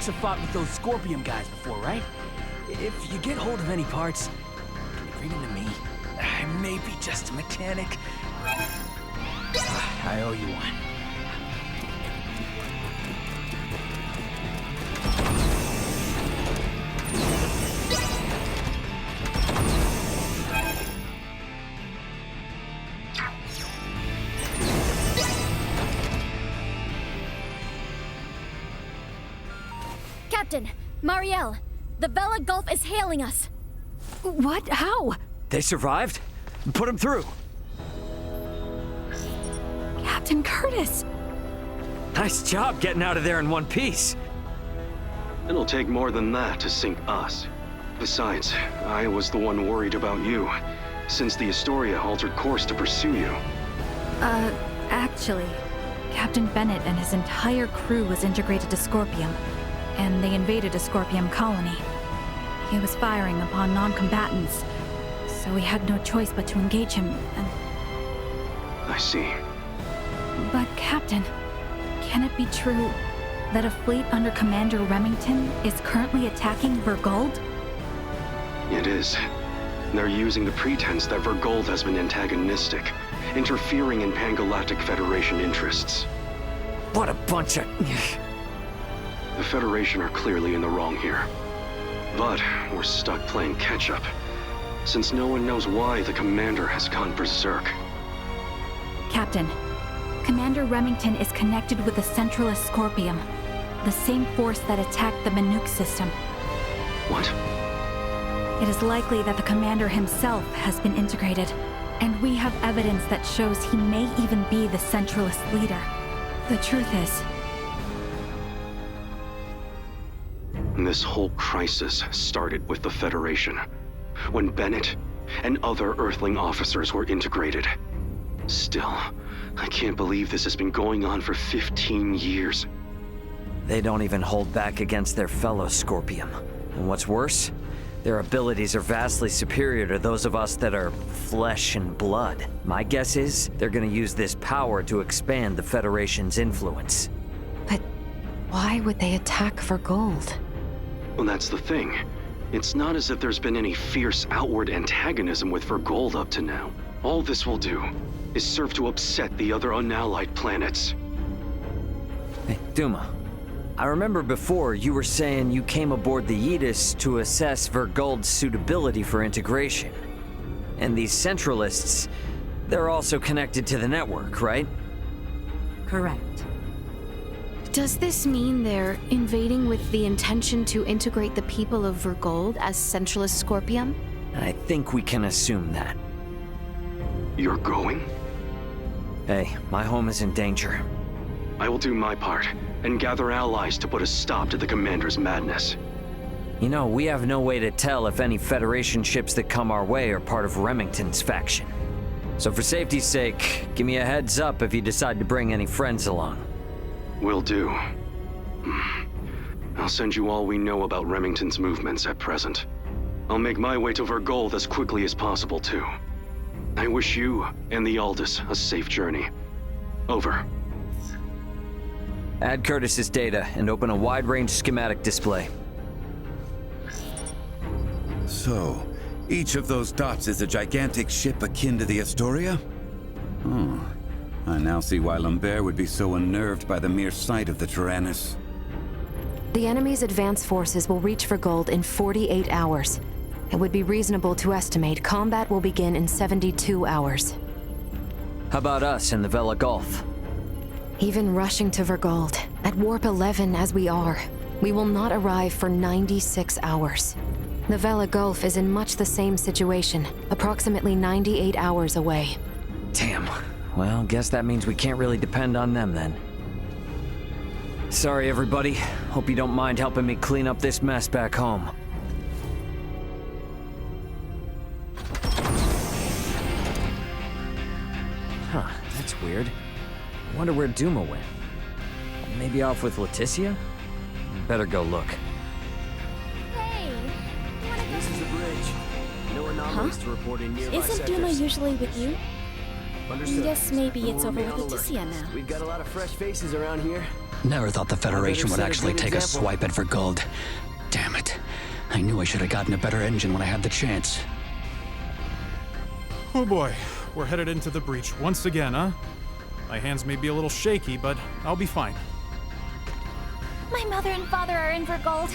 have fought with those Scorpion guys before, right? If you get hold of any parts, can you bring them to me? I may be just a mechanic. I owe you one. Captain, Marielle, the Vela Gulf is hailing us. What? How? They survived? Put them through. Captain Curtis! Nice job getting out of there in one piece. It'll take more than that to sink us. Besides, I was the one worried about you, since the Astoria altered course to pursue you. Actually, Captain Bennett and his entire crew was integrated to Scorpium, and they invaded a Scorpium colony. He was firing upon non-combatants, so we had no choice but to engage him, and... I see. But, Captain, can it be true that a fleet under Commander Remington is currently attacking Vergold? It is. They're using the pretense that Vergold has been antagonistic, interfering in Pan-Galactic Federation interests. What a bunch of... The Federation are clearly in the wrong here. But we're stuck playing catch-up, since no one knows why the Commander has gone berserk. Captain, Commander Remington is connected with the Centralist Scorpium, the same force that attacked the Manuke system. What? It is likely that the Commander himself has been integrated, and we have evidence that shows he may even be the Centralist leader. The truth is... This whole crisis started with the Federation, when Bennett and other Earthling officers were integrated. Still, I can't believe this has been going on for 15 years. They don't even hold back against their fellow Scorpium. And what's worse, their abilities are vastly superior to those of us that are flesh and blood. My guess is they're gonna use this power to expand the Federation's influence. But why would they attack Vergold? Well, that's the thing. It's not as if there's been any fierce outward antagonism with Vergold up to now. All this will do is serve to upset the other unallied planets. Hey, Duma. I remember before you were saying you came aboard the Aegis to assess Vergold's suitability for integration. And these Centralists, they're also connected to the network, right? Correct. Does this mean they're invading with the intention to integrate the people of Vergold as Centralist Scorpium? I think we can assume that. You're going? Hey, my home is in danger. I will do my part, and gather allies to put a stop to the Commander's madness. You know, we have no way to tell if any Federation ships that come our way are part of Remington's faction. So for safety's sake, give me a heads up if you decide to bring any friends along. Will do. I'll send you all we know about Remington's movements at present. I'll make my way to Vergold as quickly as possible, too. I wish you and the Aldous a safe journey. Over. Add Curtis's data and open a wide-range schematic display. So, each of those dots is a gigantic ship akin to the Astoria? Oh, I now see why Lambert would be so unnerved by the mere sight of the Tyrannus. The enemy's advance forces will reach Vergold in 48 hours. It would be reasonable to estimate combat will begin in 72 hours. How about us in the Vela Gulf? Even rushing to Vergold, at Warp 11 as we are, we will not arrive for 96 hours. The Vela Gulf is in much the same situation, approximately 98 hours away. Damn. Well, guess that means we can't really depend on them then. Sorry, everybody. Hope you don't mind helping me clean up this mess back home. Huh, that's weird. I wonder where Duma went. Maybe off with Leticia? Better go look. Hey, you wanna go? This is the bridge. No anomalies to report in nearby Isn't sectors. Duma usually with you? Understood. Guess maybe it's over Remain with on alert. Leticia now. We've got a lot of fresh faces around here. Never thought the Federation would set a actually good take a example. swipe at Vergold. Damn it. I knew I should have gotten a better engine when I had the chance. Oh boy, we're headed into the breach once again, huh? My hands may be a little shaky, but I'll be fine. My mother and father are in Vergold.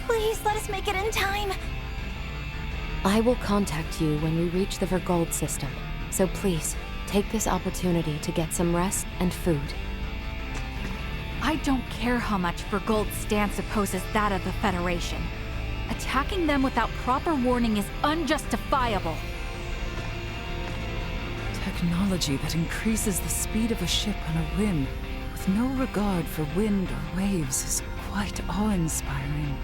Please let us make it in time. I will contact you when we reach the Vergold system. So please, take this opportunity to get some rest and food. I don't care how much Vergold's stance opposes that of the Federation. Attacking them without proper warning is unjustifiable. Technology that increases the speed of a ship on a whim, with no regard for wind or waves, is quite awe-inspiring.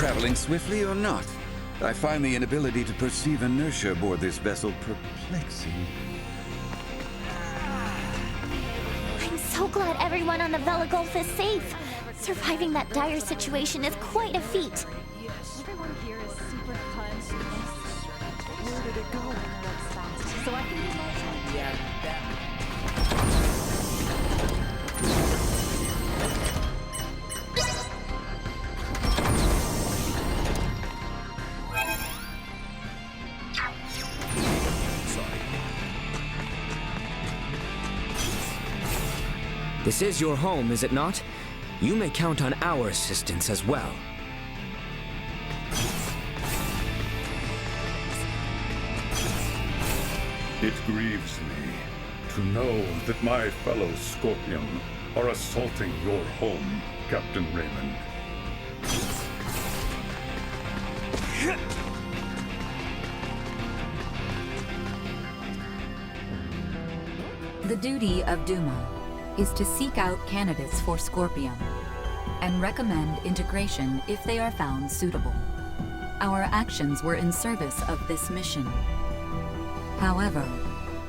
traveling swiftly or not? I find the inability to perceive inertia aboard this vessel perplexing. I'm so glad everyone on the Vela Gulf is safe. Surviving that dire situation is quite a feat. Everyone here is super fun. Where did it go? So I can use my time. Yeah, This is your home, is it not? You may count on our assistance as well. It grieves me to know that my fellow Scorpion are assaulting your home, Captain Raymond. The duty of Duma is to seek out candidates for Scorpion and recommend integration if they are found suitable. Our actions were in service of this mission. However,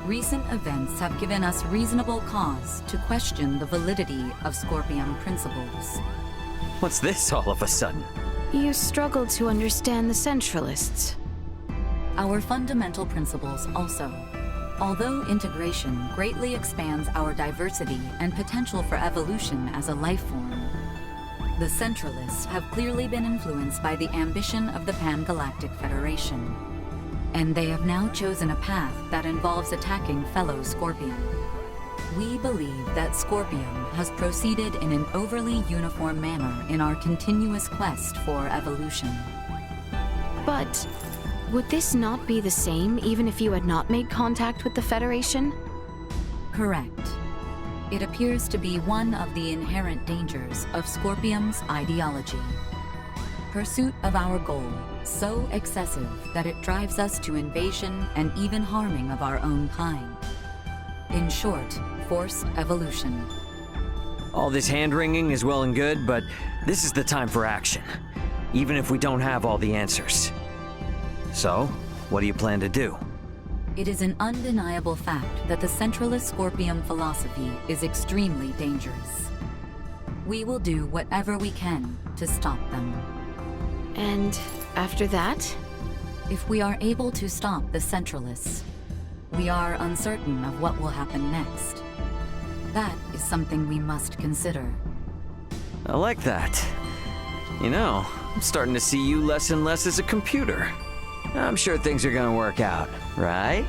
recent events have given us reasonable cause to question the validity of Scorpion principles. What's this all of a sudden? You struggle to understand the Centralists. Our fundamental principles also. Although integration greatly expands our diversity and potential for evolution as a life form, the Centralists have clearly been influenced by the ambition of the Pan-Galactic Federation, and they have now chosen a path that involves attacking fellow Scorpion. We believe that Scorpion has proceeded in an overly uniform manner in our continuous quest for evolution. But would this not be the same even if you had not made contact with the Federation? Correct. It appears to be one of the inherent dangers of Scorpium's ideology. Pursuit of our goal, so excessive that it drives us to invasion and even harming of our own kind. In short, forced evolution. All this hand-wringing is well and good, but this is the time for action, even if we don't have all the answers. So, what do you plan to do? It is an undeniable fact that the Centralist Scorpion philosophy is extremely dangerous. We will do whatever we can to stop them. And after that? If we are able to stop the Centralists, we are uncertain of what will happen next. That is something we must consider. I like that. You know, I'm starting to see you less and less as a computer. I'm sure things are gonna work out, right?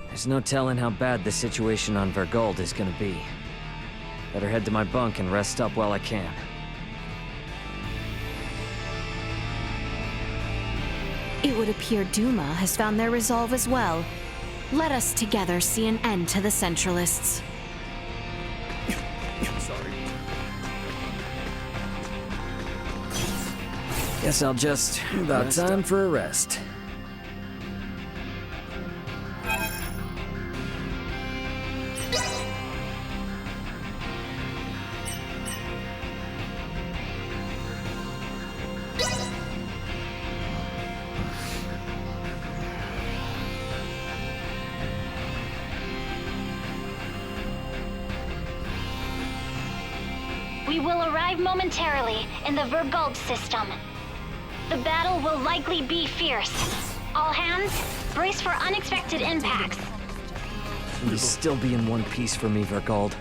There's no telling how bad the situation on Vergold is gonna be. Better head to my bunk and rest up while I can. It would appear Duma has found their resolve as well. Let us together see an end to the Centralists. Guess I'll just about time for a rest. We will arrive momentarily in the Vergold system. The battle will likely be fierce. All hands, brace for unexpected impacts. You'll still be in one piece for me, Vergold.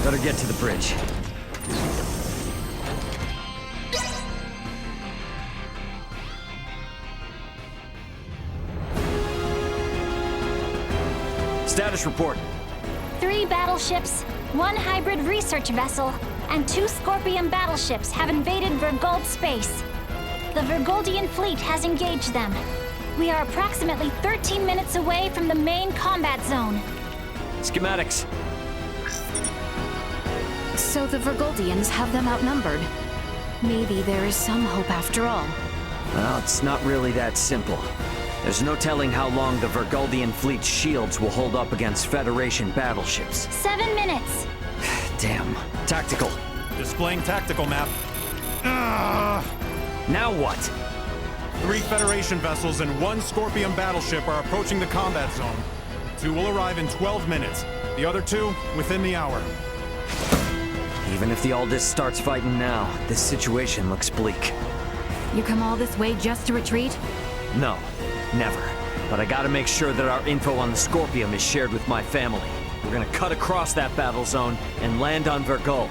Better get to the bridge. Status report. 3 battleships, 1 hybrid research vessel, and 2 Scorpion battleships have invaded Vergold space. The Vergoldian fleet has engaged them. We are approximately 13 minutes away from the main combat zone. Schematics. So the Vergoldians have them outnumbered. Maybe there is some hope after all. Well, it's not really that simple. There's no telling how long the Vergoldian fleet's shields will hold up against Federation battleships. 7 minutes. Damn. Tactical. Displaying tactical map. Now what? 3 Federation vessels and 1 Scorpion battleship are approaching the combat zone. 2 will arrive in 12 minutes. The other 2, within the hour. Even if the Aldous starts fighting now, this situation looks bleak. You come all this way just to retreat? No, never. But I gotta make sure that our info on the Scorpion is shared with my family. We're gonna cut across that battle zone and land on Vergol.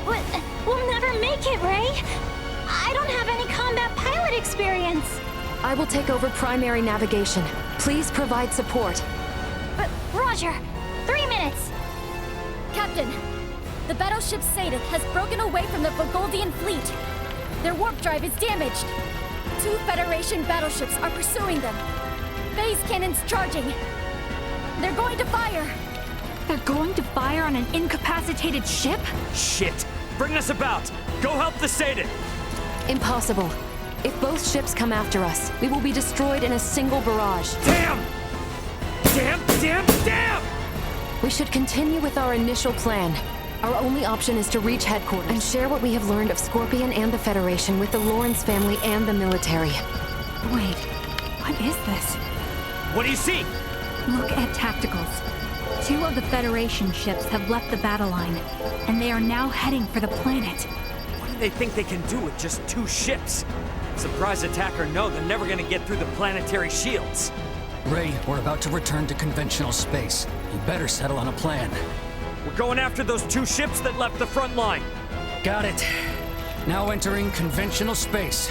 But we'll never make it, Ray. I don't have any combat pilot experience. I will take over primary navigation. Please provide support. But Roger, 3 minutes. Captain, the battleship Sadith has broken away from the Vogoldian fleet. Their warp drive is damaged. 2 Federation battleships are pursuing them. Phase cannons charging. They're going to fire. They're going to fire on an incapacitated ship? Shit! Bring us about! Go help the Sadith! Impossible. If both ships come after us, we will be destroyed in a single barrage. Damn! Damn! We should continue with our initial plan. Our only option is to reach headquarters and share what we have learned of Scorpion and the Federation with the Lawrence family and the military. Wait, what is this? What do you see? Look at tacticals. 2 of the Federation ships have left the battle line, and they are now heading for the planet. What do they think they can do with just 2 ships? Surprise attack or no, they're never gonna get through the planetary shields. Ray, we're about to return to conventional space. You better settle on a plan. We're going after those 2 ships that left the front line. Got it. Now entering conventional space.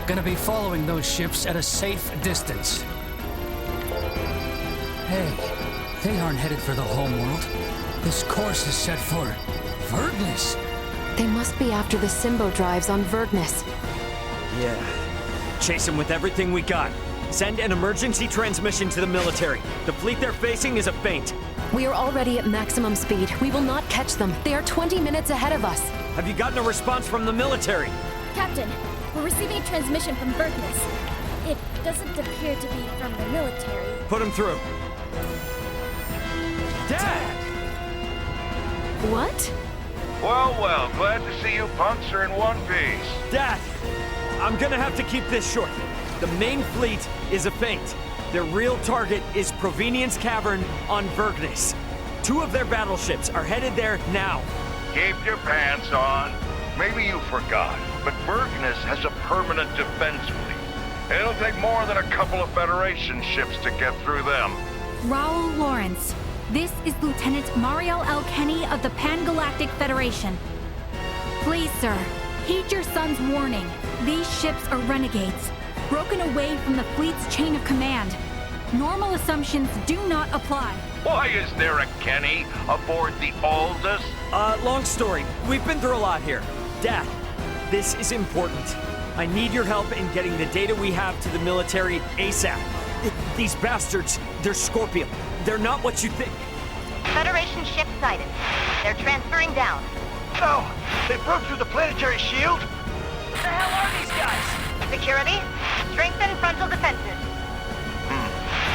Gonna be following those ships at a safe distance. Hey, they aren't headed for the homeworld. This course is set for Vergnis. They must be after the Symbo drives on Vergnis. Yeah. Chase them with everything we got. Send an emergency transmission to the military. The fleet they're facing is a feint. We are already at maximum speed. We will not catch them. They are 20 minutes ahead of us. Have you gotten a response from the military? Captain, we're receiving a transmission from Vergnis. It doesn't appear to be from the military. Put him through. Dad! What? Well, glad to see you punks are in one piece. Dad! I'm gonna have to keep this short. The main fleet is a feint. Their real target is Provenience Cavern on Vergnis. 2 of their battleships are headed there now. Keep your pants on. Maybe you forgot, but Vergnis has a permanent defense fleet. It'll take more than a couple of Federation ships to get through them. Raoul Lawrence, this is Lieutenant Mariel L. Kenny of the Pan-Galactic Federation. Please, sir, heed your son's warning. These ships are renegades, broken away from the fleet's chain of command. Normal assumptions do not apply. Why is there a Kenny aboard the Aldous? Long story. We've been through a lot here. Dad, this is important. I need your help in getting the data we have to the military ASAP. These bastards, they're Scorpion. They're not what you think. Federation ship sighted. They're transferring down. No! They broke through the planetary shield? What the hell are these guys? Security, strengthen frontal defenses.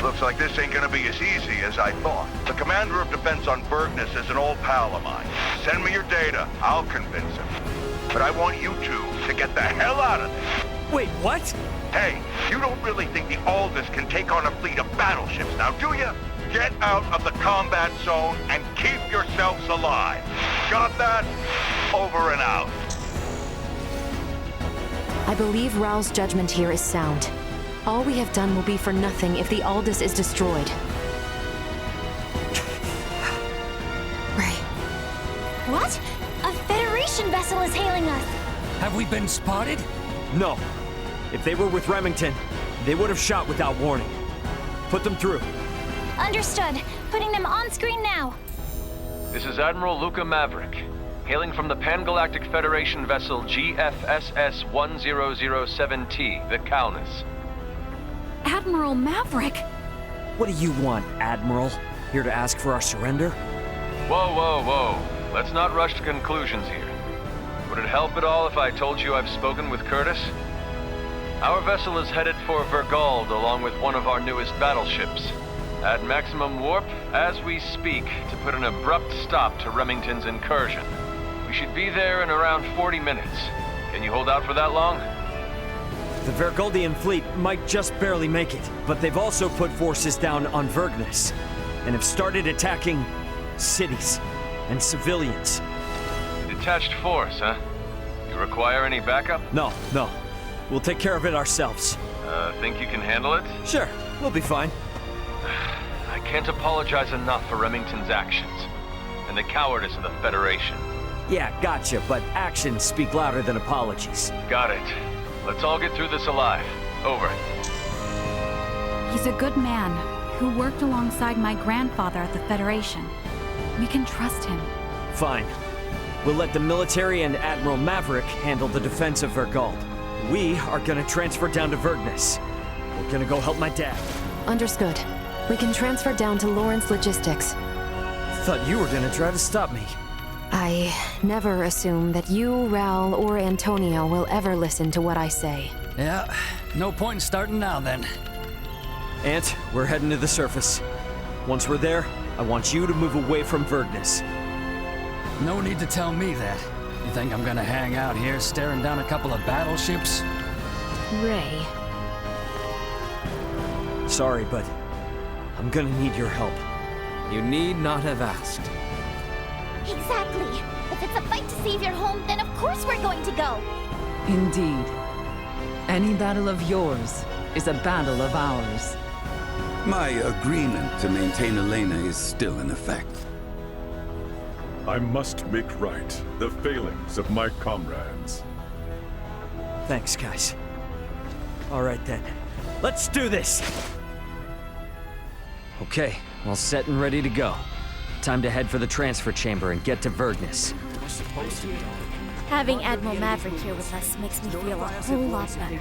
Looks like this ain't gonna be as easy as I thought. The commander of defense on Vergnis is an old pal of mine. Send me your data. I'll convince him. But I want you two to get the hell out of there. Wait, what? Hey, you don't really think the Aldous can take on a fleet of battleships now, do you? Get out of the combat zone and keep yourselves alive. Got that? Over and out. I believe Raoul's judgment here is sound. All we have done will be for nothing if the Aldous is destroyed. Ray. What? A Federation vessel is hailing us. Have we been spotted? No. If they were with Remington, they would have shot without warning. Put them through. Understood. Putting them on screen now. This is Admiral Luca Maverick, hailing from the Pan-Galactic Federation vessel GFSS 1007T, the Kaunis. Admiral Maverick! What do you want, Admiral? Here to ask for our surrender? Whoa. Let's not rush to conclusions here. Would it help at all if I told you I've spoken with Curtis? Our vessel is headed for Vergald along with one of our newest battleships. At maximum warp, as we speak, to put an abrupt stop to Remington's incursion. We should be there in around 40 minutes. Can you hold out for that long? The Vergoldian fleet might just barely make it, but they've also put forces down on Vergnus, and have started attacking cities and civilians. Detached force, huh? You require any backup? No. We'll take care of it ourselves. Think you can handle it? Sure, we'll be fine. I can't apologize enough for Remington's actions, and the cowardice of the Federation. Yeah, gotcha, but actions speak louder than apologies. Got it. Let's all get through this alive. Over. He's a good man who worked alongside my grandfather at the Federation. We can trust him. Fine. We'll let the military and Admiral Maverick handle the defense of Vergold. We are gonna transfer down to Vergnus. We're gonna go help my dad. Understood. We can transfer down to Lawrence Logistics. Thought you were gonna try to stop me. I never assume that you, Raul, or Antonio will ever listen to what I say. Yeah, no point in starting now then. Ant, we're heading to the surface. Once we're there, I want you to move away from Vergnus. No need to tell me that. You think I'm gonna hang out here staring down a couple of battleships? Ray. Sorry, but I'm gonna need your help. You need not have asked. Exactly. If it's a fight to save your home, then of course we're going to go. Indeed. Any battle of yours is a battle of ours. My agreement to maintain Elena is still in effect. I must make right the failings of my comrades. Thanks, guys. All right then. Let's do this! Okay, all set and ready to go. Time to head for the transfer chamber and get to Vergnus. Having Admiral Maverick here with us makes me feel a whole lot better.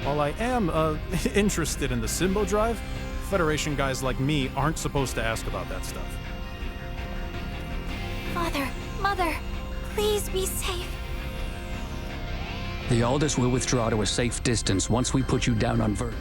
While I am, interested in the Simbo drive, Federation guys like me aren't supposed to ask about that stuff. Father, Mother, please be safe. The Aldous will withdraw to a safe distance once we put you down on Vert.